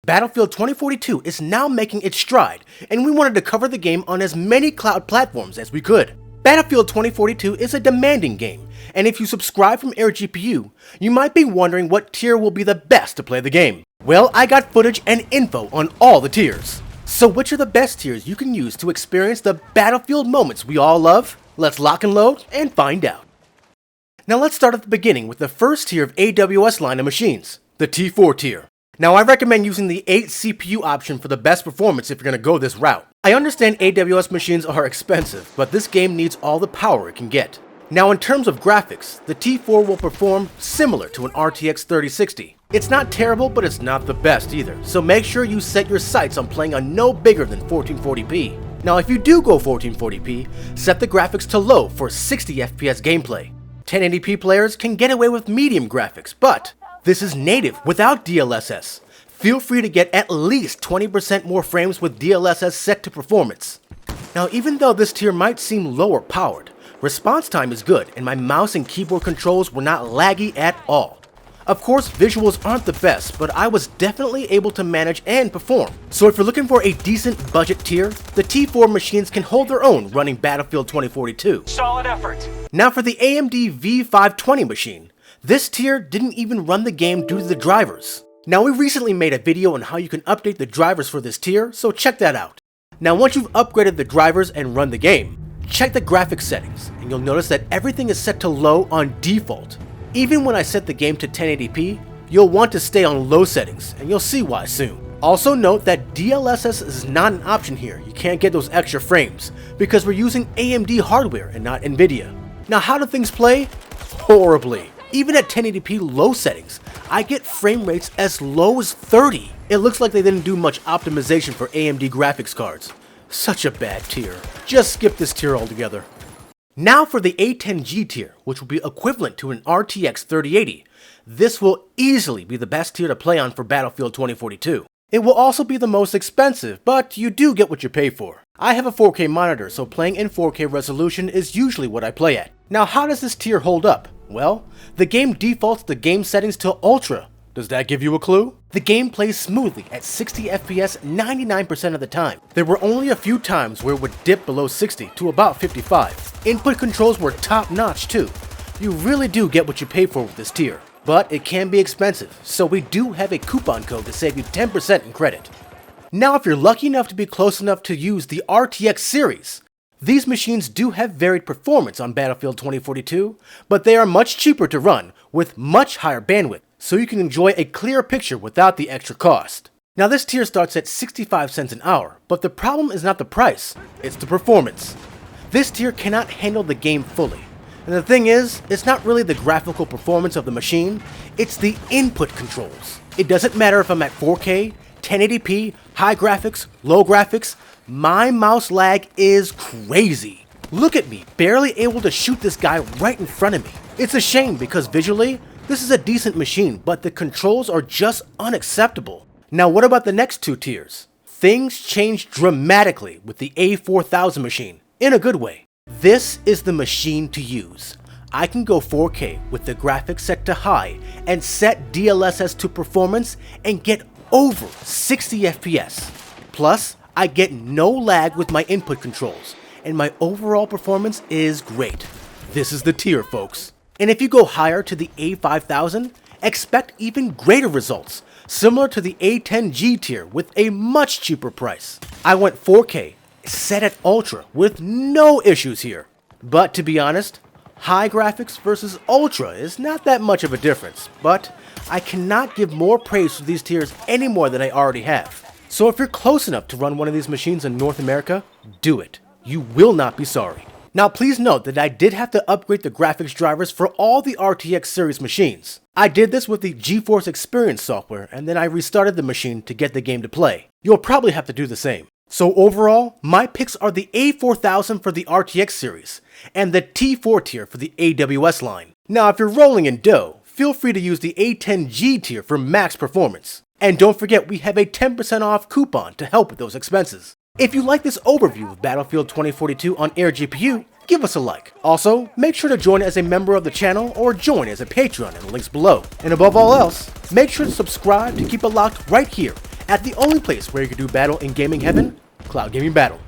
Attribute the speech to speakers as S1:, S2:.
S1: Battlefield 2042 is now making its stride, and we wanted to cover the game on as many cloud platforms as we could. Battlefield 2042 is a demanding game, and if you subscribe from AirGPU, you might be wondering what tier will be the best to play the game. Well, I got footage and info on all the tiers. So which are the best tiers you can use to experience the Battlefield moments we all love? Let's lock and load and find out. Now let's start at the beginning with the first tier of AWS line of machines, the T4 tier. Now I recommend using the 8 CPU option for the best performance if you're going to go this route. I understand AWS machines are expensive, but this game needs all the power it can get. Now in terms of graphics, the T4 will perform similar to an RTX 3060. It's not terrible, but it's not the best either, so make sure you set your sights on playing on no bigger than 1440p. Now if you do go 1440p, set the graphics to low for 60 FPS gameplay. 1080p players can get away with medium graphics, but this is native without DLSS. Feel free to get at least 20% more frames with DLSS set to performance. Now even though this tier might seem lower powered, response time is good and my mouse and keyboard controls were not laggy at all. Of course, visuals aren't the best, but I was definitely able to manage and perform. So if you're looking for a decent budget tier, the T4 machines can hold their own running Battlefield 2042.
S2: Solid effort.
S1: Now for the AMD V520 machine. This tier didn't even run the game due to the drivers. Now we recently made a video on how you can update the drivers for this tier, so check that out. Now once you've upgraded the drivers and run the game, check the graphics settings and you'll notice that everything is set to low on default. Even when I set the game to 1080p, you'll want to stay on low settings and you'll see why soon. Also note that DLSS is not an option here, you can't get those extra frames because we're using AMD hardware and not Nvidia. Now how do things play? Horribly. Even at 1080p low settings, I get frame rates as low as 30. It looks like they didn't do much optimization for AMD graphics cards. Such a bad tier. Just skip this tier altogether. Now for the A10G tier, which will be equivalent to an RTX 3080. This will easily be the best tier to play on for Battlefield 2042. It will also be the most expensive, but you do get what you pay for. I have a 4K monitor, so playing in 4K resolution is usually what I play at. Now how does this tier hold up? Well, the game defaults the game settings to Ultra. Does that give you a clue? The game plays smoothly at 60 FPS 99% of the time. There were only a few times where it would dip below 60 to about 55. Input controls were top notch too. You really do get what you pay for with this tier. But it can be expensive, so we do have a coupon code to save you 10% in credit. Now if you're lucky enough to be close enough to use the RTX series, these machines do have varied performance on Battlefield 2042, but they are much cheaper to run with much higher bandwidth, so you can enjoy a clear picture without the extra cost. Now this tier starts at 65 cents an hour, but the problem is not the price, it's the performance. This tier cannot handle the game fully. And the thing is, it's not really the graphical performance of the machine, it's the input controls. It doesn't matter if I'm at 4K, 1080p, high graphics, low graphics, my mouse lag is crazy. Look at me, barely able to shoot this guy right in front of me. It's a shame because visually, this is a decent machine, but the controls are just unacceptable. Now what about the next two tiers? Things change dramatically with the A4000 machine, in a good way. This is the machine to use. I can go 4K with the graphics set to high and set DLSS to performance and get over 60 FPS. Plus, I get no lag with my input controls, and my overall performance is great. This is the tier, folks. And if you go higher to the A5000, expect even greater results, similar to the A10G tier with a much cheaper price. I went 4K, set at Ultra with no issues here. But to be honest, high graphics versus Ultra is not that much of a difference, but I cannot give more praise to these tiers any more than I already have. So if you're close enough to run one of these machines in North America, do it. You will not be sorry. Now please note that I did have to upgrade the graphics drivers for all the RTX series machines. I did this with the GeForce Experience software and then I restarted the machine to get the game to play. You'll probably have to do the same. So overall, my picks are the A4000 for the RTX series and the T4 tier for the AWS line. Now if you're rolling in dough, feel free to use the A10G tier for max performance. And don't forget we have a 10% off coupon to help with those expenses. If you like this overview of Battlefield 2042 on AirGPU, give us a like. Also, make sure to join as a member of the channel or join as a Patreon in the links below. And above all else, make sure to subscribe to keep it locked right here at the only place where you can do battle in gaming heaven, Cloud Gaming Battle.